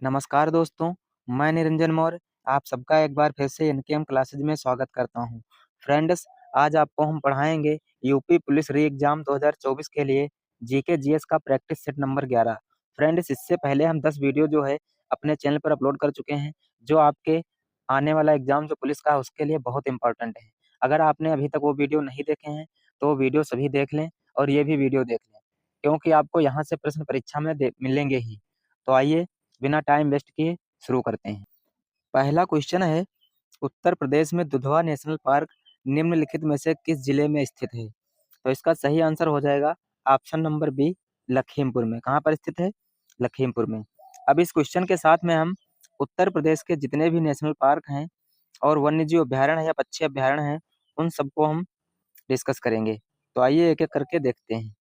नमस्कार दोस्तों, मैं निरंजन मौर्य आप सबका एक बार फिर से एनकेएम क्लासेज में स्वागत करता हूं। फ्रेंड्स, आज आपको हम पढ़ाएंगे यूपी पुलिस री एग्जाम 2024 के लिए जीके जीएस का प्रैक्टिस सेट नंबर 11। फ्रेंड्स, इससे पहले हम 10 वीडियो जो है अपने चैनल पर अपलोड कर चुके हैं, जो आपके आने वाला एग्जाम जो पुलिस का है उसके लिए बहुत इंपॉर्टेंट है। अगर आपने अभी तक वो वीडियो नहीं देखे हैं, तो वो वीडियो सभी देख लें और ये भी वीडियो देख लें, क्योंकि आपको यहाँ से प्रश्न परीक्षा में मिलेंगे ही। तो आइए बिना टाइम वेस्ट किए शुरू करते हैं। पहला क्वेश्चन है, उत्तर प्रदेश में दुधवा नेशनल पार्क निम्नलिखित में से किस जिले में स्थित है? तो इसका सही आंसर हो जाएगा ऑप्शन नंबर बी, लखीमपुर में। कहाँ पर स्थित है? लखीमपुर में। अब इस क्वेश्चन के साथ में हम उत्तर प्रदेश के जितने भी नेशनल पार्क हैं और वन्यजीव अभ्यारण्य या पक्षी अभ्यारण्य हैं, उन सबको हम डिस्कस करेंगे। तो आइए एक एक करके देखते हैं।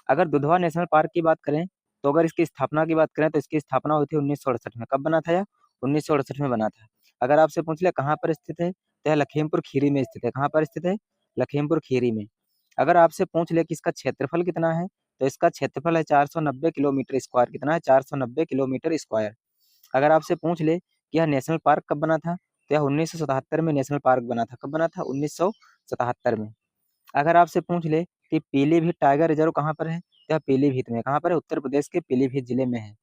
अगर दुधवा नेशनल पार्क की बात करें, तो अगर इसकी स्थापना की बात करें तो इसकी स्थापना हुई थी 1968 में। कब बना था यह? 1968 में बना था। अगर आपसे पूछ ले कहाँ पर स्थित है, तो यह लखीमपुर खीरी में स्थित है। कहाँ पर स्थित है? लखीमपुर खीरी में। अगर आपसे पूछ ले कि इसका क्षेत्रफल कितना है, तो इसका क्षेत्रफल है 490 किलोमीटर स्क्वायर। कितना है? 490 किलोमीटर स्क्वायर। अगर आपसे पूछ ले कि यह नेशनल पार्क कब बना था, तो यह 1977 में नेशनल पार्क बना था। कब बना था? 1977 में। अगर आपसे पूछ ले कि पीलीभीत टाइगर रिजर्व कहाँ पर है, तो यह पीलीभीत में। कहाँ पर है? उत्तर प्रदेश के पीलीभीत जिले में है।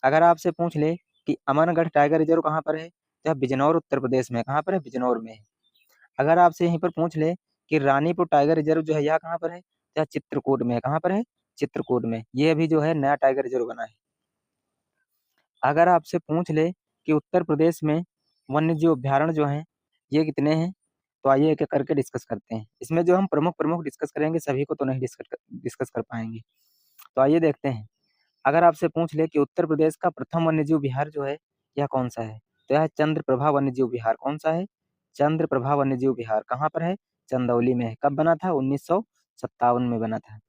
अगर आपसे पूछ ले कि अमरगढ़ टाइगर रिजर्व कहाँ पर है, तो यह बिजनौर उत्तर प्रदेश में। कहाँ पर है? बिजनौर में है। अगर आपसे यहीं पर पूछ ले कि रानीपुर टाइगर रिजर्व जो है यह कहाँ पर है, तो यह चित्रकूट में है। कहाँ पर है? चित्रकूट में। ये अभी जो है नया टाइगर रिजर्व बना है। अगर आपसे पूछ ले कि उत्तर प्रदेश में वन्यजीव अभ्यारण्य जो हैं ये कितने हैं, तो आइए एक एक करके डिस्कस करते हैं। इसमें जो हम प्रमुख प्रमुख डिस्कस करेंगे, सभी को तो नहीं डिस्कस कर पाएंगे। तो आइए देखते हैं। अगर आपसे पूछ ले कि उत्तर प्रदेश का प्रथम वन्यजीव विहार जो है यह कौन सा है, तो यह चंद्रप्रभा वन्यजीव विहार। कौन सा है? चंद्रप्रभा वन्यजीव विहार। कहाँ पर है? चंदौली में है। कब बना था? 1957 में बना था।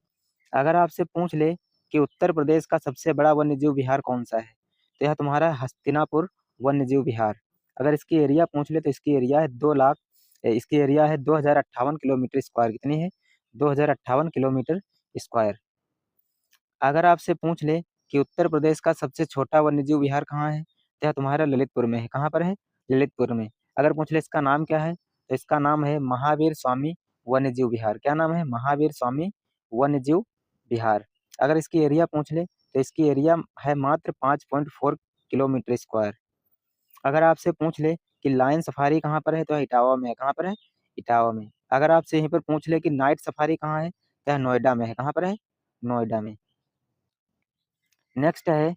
अगर आपसे पूछ ले कि उत्तर प्रदेश का सबसे बड़ा वन्यजीव विहार कौन सा है, तो यह तुम्हारा हस्तिनापुर वन्यजीव विहार। अगर इसकी एरिया पूछ ले तो इसकी एरिया है 2 लाख, इसकी एरिया है 2058 किलोमीटर स्क्वायर। कितनी है? 2058 किलोमीटर स्क्वायर। अगर आपसे पूछ ले कि उत्तर प्रदेश का सबसे छोटा वन्यजीव विहार कहाँ है, तो यह तुम्हारा ललितपुर में है। कहाँ पर है? ललितपुर में। अगर पूछ ले इसका नाम क्या है, तो इसका नाम है महावीर स्वामी वन्यजीव विहार। क्या नाम है? महावीर स्वामी वन्यजीव विहार। अगर इसकी एरिया पूछ ले तो इसकी एरिया है मात्र 5.4 किलोमीटर स्क्वायर। अगर आपसे पूछ ले कि लायन सफारी कहाँ पर है, तो इटावा में है। कहाँ पर है? इटावा में। अगर आपसे यहीं पर पूछ ले कि नाइट सफारी कहाँ है, तो यह नोएडा में है। कहाँ पर है? नोएडा में। नेक्स्ट है,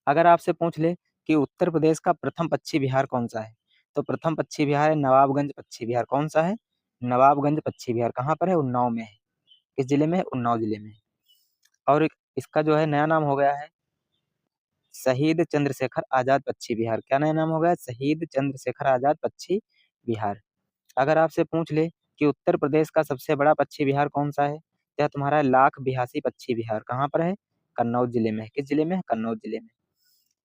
अगर आपसे पूछ ले कि उत्तर प्रदेश का प्रथम पक्षी विहार कौन सा है, तो प्रथम पक्षी विहार है नवाबगंज पक्षी विहार। कौन सा है? नवाबगंज पक्षी विहार। कहाँ पर है? उन्नाव में है। किस जिले में है? उन्नाव जिले में। और इसका जो है नया नाम हो गया है शहीद चंद्रशेखर आजाद पक्षी विहार। क्या नया नाम हो गया? शहीद चंद्रशेखर आजाद पक्षी विहार। अगर आपसे पूछ ले कि उत्तर प्रदेश का सबसे बड़ा पक्षी विहार कौन सा है, तो यह तुम्हारा लाख बिहासी पक्षी विहार। कहाँ पर है? कन्नौज जिले में। किस जिले में है? कन्नौज जिले में।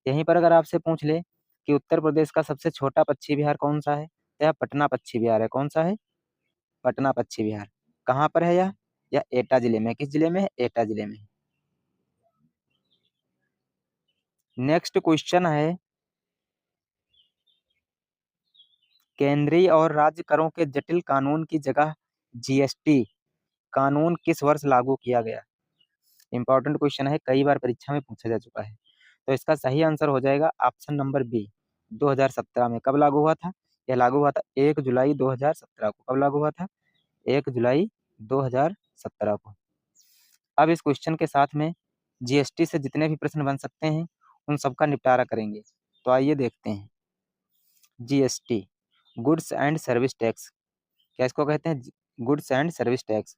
यहीं पर अगर आपसे पूछ ले कि उत्तर प्रदेश का सबसे छोटा पक्षी विहार कौन सा है, तो यह पटना पक्षी विहार है। कौन सा है? पटना पक्षी विहार। कहाँ पर है यह? यह एटा जिले में। किस जिले में है? एटा जिले में। नेक्स्ट क्वेश्चन है, केंद्रीय और राज्य करों के जटिल कानून की जगह जीएसटी कानून किस वर्ष लागू किया गया? इंपॉर्टेंट क्वेश्चन है, कई बार परीक्षा में पूछा जा चुका है। तो इसका सही आंसर हो जाएगा ऑप्शन नंबर बी, 2017 में। कब लागू हुआ था? यह लागू हुआ था 1 जुलाई 2017 को। कब लागू हुआ था? 1 जुलाई 2017 को। अब इस क्वेश्चन के साथ में जीएसटी से जितने भी प्रश्न बन सकते हैं उन सबका निपटारा करेंगे। तो आइए देखते हैं। GST, goods and service tax. क्या इसको कहते हैं? Goods and service tax.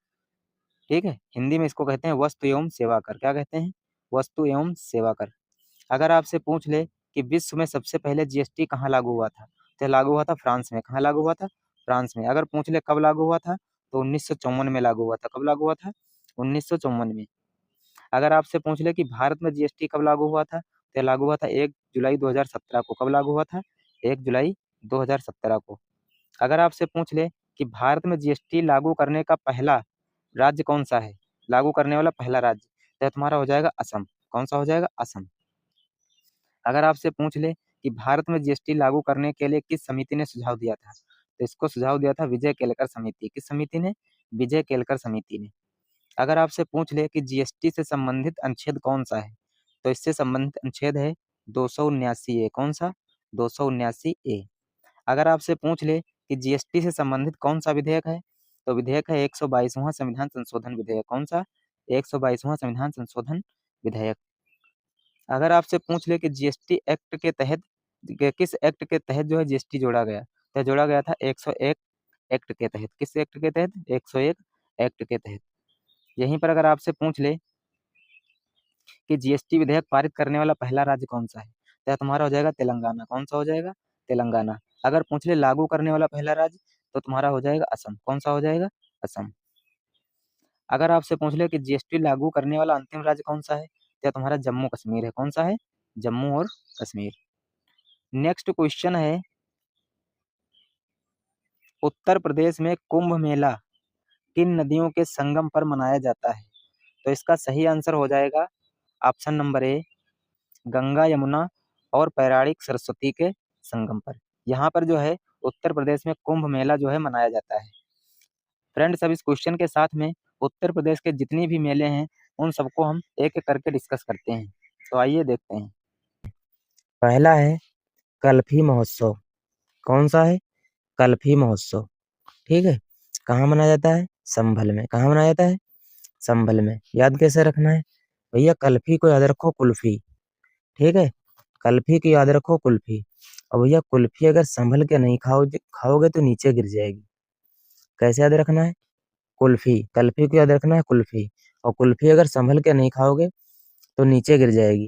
ठीक है, हिंदी में इसको कहते हैं वस्तु एवं सेवा कर। क्या कहते हैं? वस्तु एवं सेवा कर। अगर आपसे पूछ ले कि विश्व में सबसे पहले जीएसटी कहाँ लागू हुआ था, तो लागू हुआ था फ्रांस में। कहाँ लागू हुआ था? फ्रांस में। अगर पूछ ले कब लागू हुआ था, तो 1954 में लागू हुआ था। कब लागू हुआ था? 1954 में। अगर आपसे पूछ ले कि भारत में जीएसटी कब लागू हुआ था, तो लागू हुआ था 1 जुलाई 2017 को। कब लागू हुआ था? 1 जुलाई 2017 को। अगर आपसे पूछ ले कि भारत में जीएसटी लागू करने का पहला राज्य कौन सा है, लागू करने वाला पहला राज्य, तो तुम्हारा हो जाएगा असम। कौन सा हो जाएगा? असम। अगर आपसे पूछ ले कि भारत में जीएसटी लागू करने के लिए किस समिति ने सुझाव दिया था, तो इसको सुझाव दिया था विजय केलकर समिति। किस समिति ने? विजय केलकर समिति ने। अगर आपसे पूछ ले कि जीएसटी से संबंधित अनुच्छेद कौन सा है, तो इससे संबंधित अनुच्छेद है 279 ए। कौन सा? 279 ए। अगर आपसे पूछ ले कि जीएसटी से संबंधित कौन सा विधेयक है, तो विधेयक है 122वां संविधान संशोधन विधेयक। कौन सा? 122वां संविधान संशोधन विधेयक। अगर आपसे पूछ ले कि जीएसटी एक्ट के तहत किस एक्ट के तहत जो है जीएसटी जोड़ा गया, तो जोड़ा गया था 101 एक्ट के तहत। किस एक्ट के तहत? 101 एक्ट के तहत। यहीं पर अगर आपसे पूछ ले कि जीएसटी विधेयक पारित करने वाला पहला राज्य कौन सा है, तो तुम्हारा हो जाएगा तेलंगाना। कौन सा हो जाएगा? तेलंगाना। अगर पूछ ले लागू करने वाला पहला राज्य, तो तुम्हारा हो जाएगा असम। कौन सा हो जाएगा? असम। अगर आपसे पूछ ले कि जीएसटी लागू करने वाला अंतिम राज्य कौन सा है, तो तुम्हारा जम्मू कश्मीर है। कौन सा है? जम्मू और कश्मीर। नेक्स्ट क्वेश्चन है, उत्तर प्रदेश में कुंभ मेला किन नदियों के संगम पर मनाया जाता है? तो इसका सही आंसर हो जाएगा option number A, Ganga Yamuna और पैराणिक सरस्वती के संगम पर। यहाँ पर जो है उत्तर प्रदेश में कुंभ मेला जो है मनाया जाता है। फ्रेंड्स, अब इस क्वेश्चन के साथ में उत्तर प्रदेश के जितने भी मेले हैं उन सबको हम एक एक करके डिस्कस करते हैं। तो आइए देखते हैं। पहला है कल्फी महोत्सव। कौन सा है? कल्फी महोत्सव। ठीक है। कहाँ मनाया जाता है? संभल में। कहाँ मनाया जाता है? संभल में। याद कैसे रखना है भैया? कल्फी को याद रखो कुल्फी। ठीक है। कल्फी की याद रखो कुल्फी। और भैया कुल्फी अगर संभल के नहीं खाओगे तो नीचे गिर जाएगी। कैसे याद रखना है? कुल्फी। कल्फी को याद रखना है कुल्फी। और कुल्फी अगर संभल के नहीं खाओगे तो नीचे गिर जाएगी।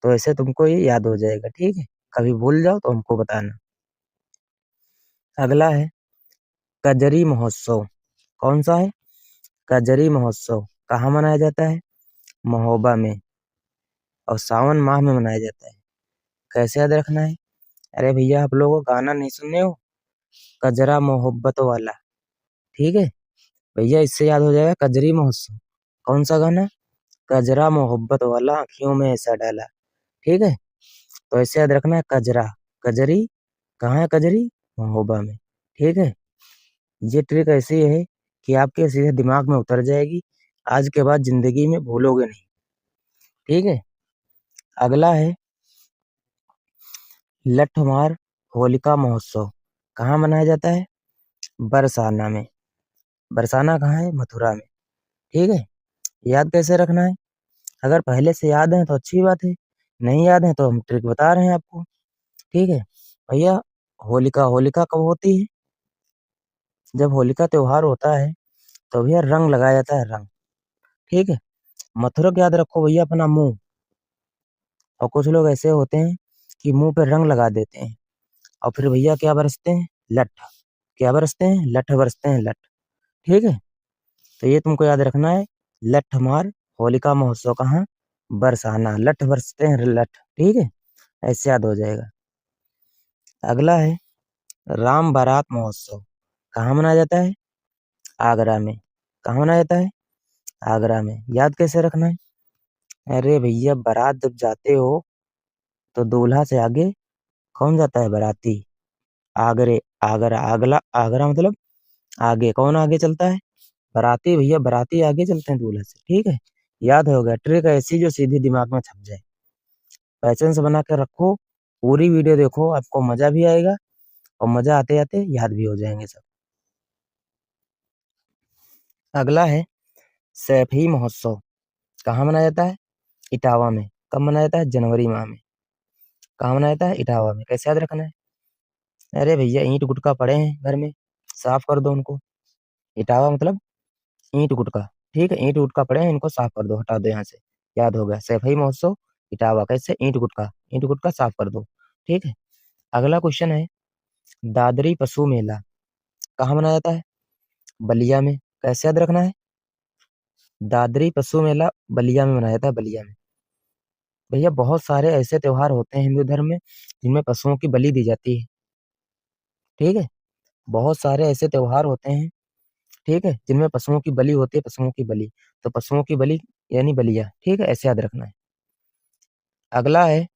तो ऐसे तुमको ये याद हो जाएगा। ठीक है। कभी भूल जाओ तो हमको बताना। अगला है कजरी महोत्सव। कौन सा है? कजरी महोत्सव। कहाँ मनाया जाता है? महोबा में। और सावन माह में मनाया जाता है। कैसे याद रखना है? अरे भैया आप लोगों को गाना नहीं सुने हो? कजरा मोहब्बत वाला। ठीक है। भैया इससे याद हो जाएगा कजरी महोत्सव। कौन सा गाना? कजरा मोहब्बत वाला आँखियों में ऐसा डाला। ठीक है। तो ऐसे याद रखना है कजरा। कजरी कहाँ है? कजरी महोबा में। ठीक है। ये ट्रिक ऐसी है कि आपके सीधे दिमाग में उतर जाएगी। आज के बाद जिंदगी में भूलोगे नहीं। ठीक है। अगला है लठमार होलिका महोत्सव। कहाँ मनाया जाता है? बरसाना में। बरसाना कहाँ है? मथुरा में। ठीक है। याद कैसे रखना है? अगर पहले से याद है तो अच्छी बात है, नहीं याद है तो हम ट्रिक बता रहे हैं आपको। ठीक है। भैया होलिका होलिका कब होती है? जब होलिका त्योहार होता है तो भैया रंग लगाया जाता है, रंग। ठीक है। मथुरा को याद रखो भैया अपना मुंह। और कुछ लोग ऐसे होते हैं कि मुंह पे रंग लगा देते हैं और फिर भैया क्या बरसते हैं? लठ। क्या बरसते हैं? लठ बरसते हैं, लठ। ठीक है। तो ये तुमको याद रखना है। लठ मार होलिका महोत्सव कहाँ? बरसाना। लठ बरसते हैं, लठ। ठीक है। ऐसे याद हो जाएगा। अगला है राम बारात महोत्सव। कहाँ मनाया जाता है? आगरा में। कहाँ मनाया जाता है? आगरा में। याद कैसे रखना है? अरे भैया बारात जब जाते हो तो दूल्हा से आगे कौन जाता है? बाराती। आगरे। आगरा। आगला। आगरा मतलब आगे। कौन आगे चलता है? बाराती। भैया बाराती आगे चलते हैं दूल्हे से। ठीक है। याद हो गया। ट्रिक ऐसी जो सीधी दिमाग में छप जाए। पैसेंस बना के रखो। पूरी वीडियो देखो, आपको मजा भी आएगा और मजा आते आते याद भी हो जाएंगे सब। अगला है सैफई महोत्सव। कहाँ मनाया जाता है? इटावा में। कब मनाया जाता है? जनवरी माह में। कहाँ मनाया जाता है? इटावा में। कैसे याद रखना है? अरे भैया ईंट गुटका पड़े हैं घर में, साफ कर दो उनको। इटावा मतलब ईंट गुटका। ठीक है। ईंट गुटका पड़े हैं, इनको साफ कर दो, हटा दो यहाँ से। याद होगा। सैफई महोत्सव इटावा। कैसे? ईंट गुटका। ईंट गुटका साफ कर दो। ठीक है। अगला क्वेश्चन है दादरी पशु मेला। कहाँ मनाया जाता है? बलिया में। कैसे याद रखना है? दादरी पशु मेला बलिया में मनाया जाता है, बलिया में। भैया बहुत सारे ऐसे त्योहार होते हैं हिंदू धर्म में जिनमें पशुओं की बलि दी जाती है। ठीक है। बहुत सारे ऐसे त्योहार होते हैं, ठीक है, जिनमें पशुओं की बलि होती है, पशुओं की बलि। तो पशुओं की बलि यानी बलिया। ठीक है। ऐसे याद रखना है। अगला है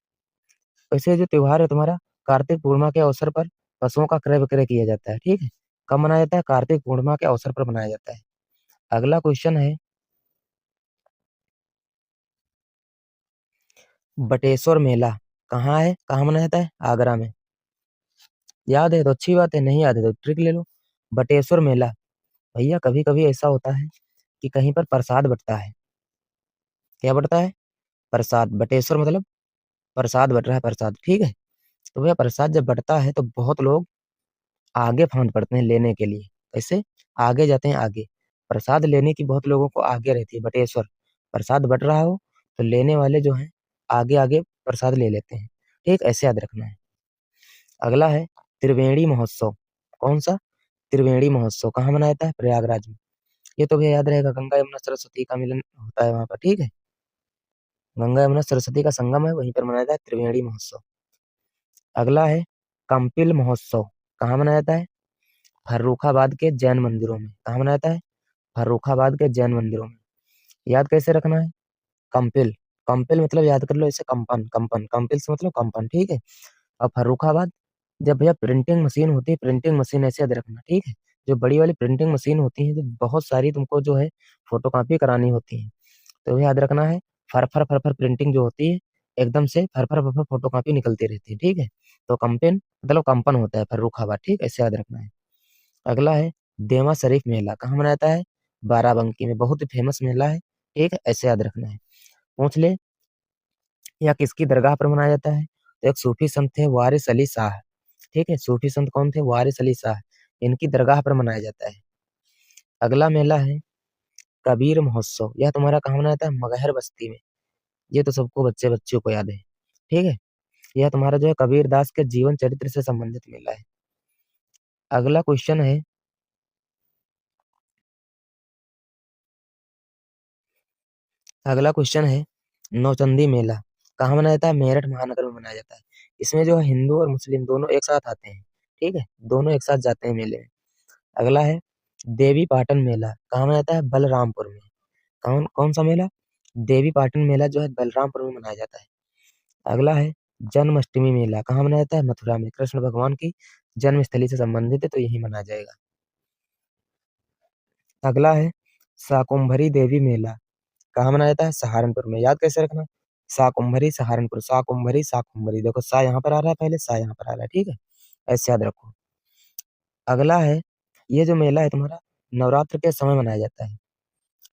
वैसे जो त्योहार है तुम्हारा, कार्तिक पूर्णिमा के अवसर पर पशुओं का क्रय विक्रय किया जाता है, ठीक है। कब मनाया जाता है? कार्तिक पूर्णिमा के अवसर पर मनाया जाता है। अगला क्वेश्चन है, बटेश्वर मेला कहाँ है, कहाँ मनाया जाता है? आगरा में। याद है तो अच्छी बात है, नहीं याद है तो ट्रिक ले लो। बटेश्वर मेला, भैया कभी कभी ऐसा होता है कि कहीं पर प्रसाद बटता है। क्या बटता है? प्रसाद। बटेश्वर मतलब प्रसाद बट रहा है, प्रसाद, ठीक है। तो भैया प्रसाद जब बटता है तो बहुत लोग आगे फांद पड़ते हैं लेने के लिए। कैसे? आगे जाते हैं आगे। प्रसाद लेने की बहुत लोगों को आगे रहती है। बटेश्वर, प्रसाद बट रहा हो तो लेने वाले जो हैं आगे आगे प्रसाद ले लेते हैं, ठीक, ऐसे याद रखना है। अगला है त्रिवेणी महोत्सव। कौन सा? त्रिवेणी महोत्सव कहाँ मनाया जाता है? प्रयागराज में। ये तो भैया याद रहेगा, गंगा यमुना सरस्वती का मिलन होता है वहां पर, ठीक है। गंगा यमुना सरस्वती का संगम है, वहीं पर मनाया जाता है त्रिवेणी महोत्सव। अगला है कंपिल महोत्सव। कहाँ मनाया जाता है? फर्रुखाबाद के जैन मंदिरों में। कहाँ मनाया जाता है? फर्रुखाबाद के जैन मंदिरों में। याद कैसे रखना है? कंपिल। कंपिल मतलब याद कर लो, इसे कंपन, कंपन, कंपिल से मतलब कंपन, ठीक है। और फर्रुखाबाद, जब भैया प्रिंटिंग मशीन होती है, प्रिंटिंग मशीन ऐसे याद रखना, ठीक है। जो बड़ी वाली प्रिंटिंग मशीन होती है, जो बहुत सारी तुमको जो है फोटोकॉपी करानी होती है, तो भी याद रखना है। फर फर फर फर प्रिंटिंग जो होती है, एकदम से फर फर फर फर फोटोकॉपी निकलती रहती है, ठीक है। तो कंपेन मतलब कंपन होता है फर्रुखाबाद, ठीक, ऐसे याद रखना है। अगला है देवा शरीफ मेला। कहाँ मनाया जाता है? बाराबंकी में। बहुत ही फेमस मेला है, ठीक है, ऐसे याद रखना है। पूछ ले, या किसकी दरगाह पर मनाया जाता है? तो एक सूफी संत थे वारिस अली शाह, ठीक है। सूफी संत कौन थे? वारिस अली शाह। इनकी दरगाह पर मनाया जाता है। अगला मेला है कबीर महोत्सव। यह तुम्हारा कहाँ मनाया जाता है? मगहर बस्ती में। ये तो सबको बच्चे बच्चों को याद है, ठीक है। यह तुम्हारा जो है कबीर दास के जीवन चरित्र से संबंधित मेला है। अगला क्वेश्चन है, अगला क्वेश्चन है नौचंदी मेला कहाँ मनाया जाता है? मेरठ महानगर में मनाया जाता है। इसमें जो है हिंदू और मुस्लिम दोनों एक साथ आते हैं, ठीक है, दोनों एक साथ जाते हैं मेले में। अगला है देवी पाटन मेला। कहाँ मनाया जाता है? बलरामपुर में। कौन कौन सा मेला? देवी पाटन मेला जो है बलरामपुर में मनाया जाता है। अगला है जन्माष्टमी मेला। कहाँ मनाया जाता है? मथुरा में। कृष्ण भगवान की जन्मस्थली से संबंधित है, तो यही मनाया जाएगा। अगला है शाकुंभरी देवी मेला। कहाँ मनाया जाता है? सहारनपुर में। याद कैसे रखना? शाकुंभरी सहारनपुर, शाकुंभरी शाकुंभरी, देखो सा यहाँ पर आ रहा है, पहले सा यहाँ पर आ रहा है, ठीक है, ऐसे याद रखो। अगला है, ये जो मेला है तुम्हारा नवरात्र के समय मनाया जाता है,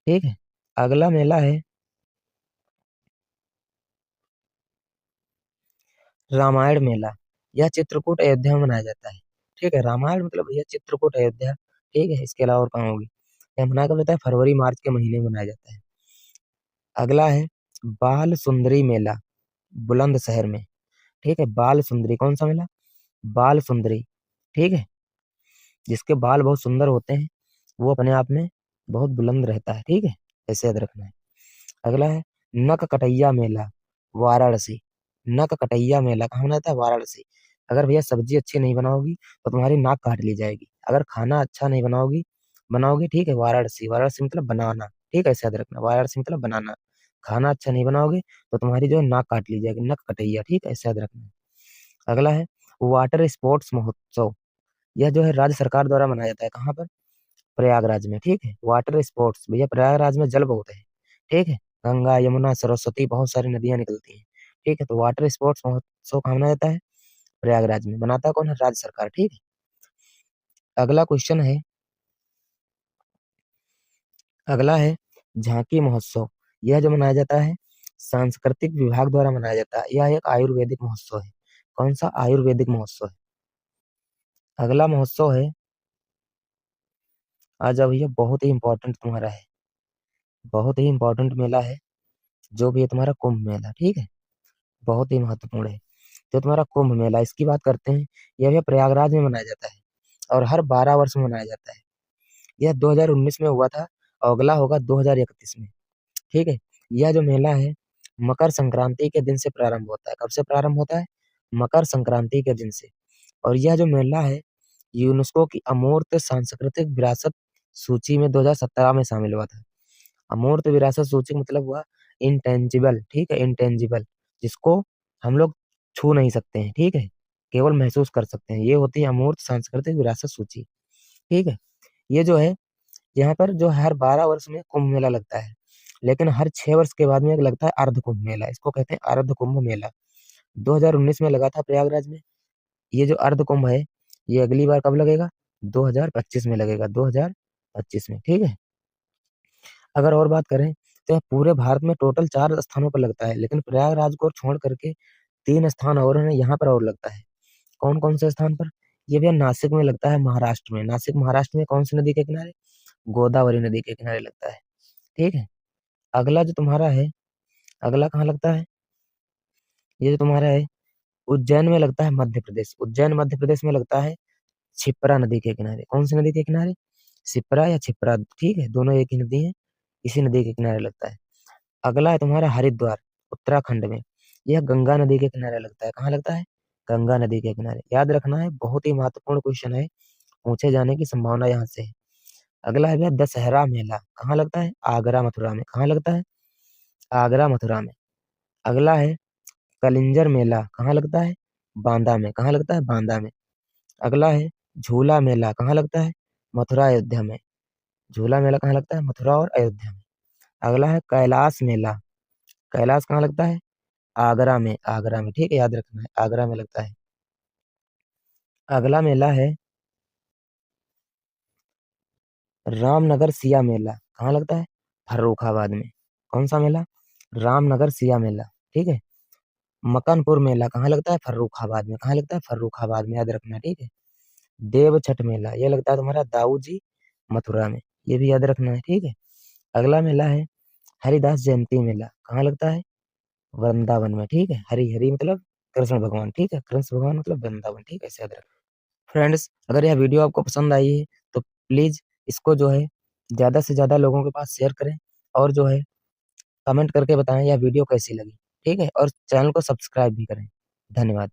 ठीक है। अगला मेला है रामायण मेला। यह चित्रकूट अयोध्या में मनाया जाता है, ठीक है। रामायण मतलब यह चित्रकूट अयोध्या, ठीक है, इसके अलावा और कहाँ होगी? यह मनाया कब जाता है? फरवरी मार्च के महीने में मनाया जाता है। अगला है बाल सुंदरी मेला, बुलंदशहर में, ठीक है। बाल सुंदरी कौन सा मेला? बाल सुंदरी, ठीक है। जिसके बाल बहुत सुंदर होते हैं वो अपने आप में बहुत बुलंद रहता है, ठीक है, ऐसे याद रखना है। अगला है नक कटैया मेला, वाराणसी। नक कटैया मेला कहाँ मनाता है? वाराणसी। अगर भैया सब्जी अच्छी नहीं बनाओगी तो तुम्हारी नाक काट ली जाएगी। अगर खाना अच्छा नहीं बनाओगी बनाओगी, ठीक है, वाराणसी। वाराणसी मतलब बनाना, ठीक है, ऐसे याद रखना, वाराणसी मतलब बनाना। खाना अच्छा नहीं बनाओगे तो तुम्हारी जो है नाक काट ली जाएगी, नक कटैया, ठीक है, ऐसे याद रखना। अगला है वाटर स्पोर्ट्स महोत्सव। यह जो है राज्य सरकार द्वारा मनाया जाता है, कहाँ पर? प्रयागराज में, ठीक है। वाटर स्पोर्ट्स, भैया प्रयागराज में जल बहुत है, ठीक है। गंगा यमुना सरस्वती बहुत सारी नदियां निकलती हैं, ठीक है। तो वाटर स्पोर्ट्स महोत्सव कहाँ मनाया जाता है? प्रयागराज में। बनाता कौन है? राज्य सरकार, ठीक है। अगला क्वेश्चन है, अगला है झांकी महोत्सव। यह जो मनाया जाता है सांस्कृतिक विभाग द्वारा मनाया जाता है। यह एक आयुर्वेदिक महोत्सव है। कौन सा? आयुर्वेदिक महोत्सव है। अगला महोत्सव है, आज अब यह बहुत ही इंपॉर्टेंट तुम्हारा है, बहुत ही इंपॉर्टेंट मेला है, जो भी है तुम्हारा कुंभ मेला, ठीक है, बहुत ही महत्वपूर्ण है। जो तुम्हारा कुंभ मेला, इसकी बात करते हैं, यह भी प्रयागराज में मनाया जाता है और हर 12 वर्ष में मनाया जाता है। यह 2019 में हुआ था और अगला होगा 2031 में, ठीक है। यह जो मेला है मकर संक्रांति के दिन से प्रारंभ होता है। कब से प्रारंभ होता है? मकर संक्रांति के दिन से। और यह जो मेला है यूनेस्को की अमूर्त सांस्कृतिक विरासत सूची में 2017 में शामिल हुआ था। अमूर्त विरासत सूची का मतलब हुआ इंटेंजिबल, ठीक है, इंटेंजिबल, जिसको हम लोग छू नहीं सकते हैं, ठीक है, केवल महसूस कर सकते हैं। ये होती है अमूर्त सांस्कृतिक विरासत सूची, ठीक है। ये जो है, यहाँ पर जो हर 12 वर्ष में कुंभ मेला लगता है, लेकिन हर 6 वर्ष के बाद में एक लगता है अर्ध कुंभ मेला, इसको कहते हैं अर्ध कुंभ मेला। 2019 में लगा था प्रयागराज में। ये जो अर्ध कुंभ है, ये अगली बार कब लगेगा? 2025 में लगेगा, 2025 में, ठीक है। अगर और बात करें तो यह पूरे भारत में टोटल 4 स्थानों पर लगता है, लेकिन प्रयागराज को छोड़ करके 3 स्थान और हैं, यहाँ पर और लगता है। कौन कौन से स्थान पर? ये भैया नासिक में लगता है, महाराष्ट्र में। नासिक महाराष्ट्र में कौन सी नदी के किनारे? गोदावरी नदी के किनारे लगता है, ठीक है। अगला जो तुम्हारा है, अगला कहाँ लगता है? ये जो तुम्हारा है, उज्जैन में लगता है, मध्य प्रदेश। उज्जैन मध्य प्रदेश में लगता है, क्षिप्रा नदी के किनारे। कौन सी नदी के किनारे? शिप्रा या क्षिप्रा, ठीक है, दोनों एक ही नदी है, इसी नदी के किनारे लगता है। अगला है तुम्हारा हरिद्वार, उत्तराखंड में। यह गंगा नदी के किनारे लगता है। कहाँ लगता है? गंगा नदी के किनारे। याद रखना है, बहुत ही महत्वपूर्ण क्वेश्चन है, पूछे जाने की संभावना यहाँ से है। अगला है भैया दशहरा मेला। कहाँ लगता है? आगरा मथुरा में। कहाँ लगता है? आगरा मथुरा में। अगला है कलिंजर मेला। कहाँ लगता है? बांदा में। कहाँ लगता है? बांदा में। अगला है झूला मेला। कहाँ लगता है? मथुरा अयोध्या में। झूला मेला कहाँ लगता है? मथुरा और अयोध्या में। अगला है कैलाश मेला। कैलाश कहाँ लगता है? आगरा में। आगरा में, ठीक है, याद रखना है, आगरा में लगता है। अगला मेला है रामनगर सिया मेला। कहाँ लगता है? फर्रुखाबाद में। कौन सा मेला? रामनगर सिया मेला, ठीक है। मकनपुर मेला कहाँ लगता है? फर्रुखाबाद में। कहाँ लगता है? फर्रुखाबाद में, याद रखना, ठीक है। देव छठ मेला ये लगता है तुम्हारा दाऊ जी, मथुरा में। ये भी याद रखना है, ठीक है। अगला मेला है हरिदास जयंती मेला। कहाँ लगता है? वृंदावन में, ठीक है। हरि हरि मतलब कृष्ण भगवान, ठीक है, कृष्ण भगवान मतलब वृंदावन, ठीक है, ऐसे याद रखना। फ्रेंड्स, अगर यह वीडियो आपको पसंद आई है तो प्लीज इसको जो है ज्यादा से ज्यादा लोगों के पास शेयर करें, और जो है कमेंट करके बताएं यह वीडियो कैसी लगी, ठीक है, और चैनल को सब्सक्राइब भी करें। धन्यवाद।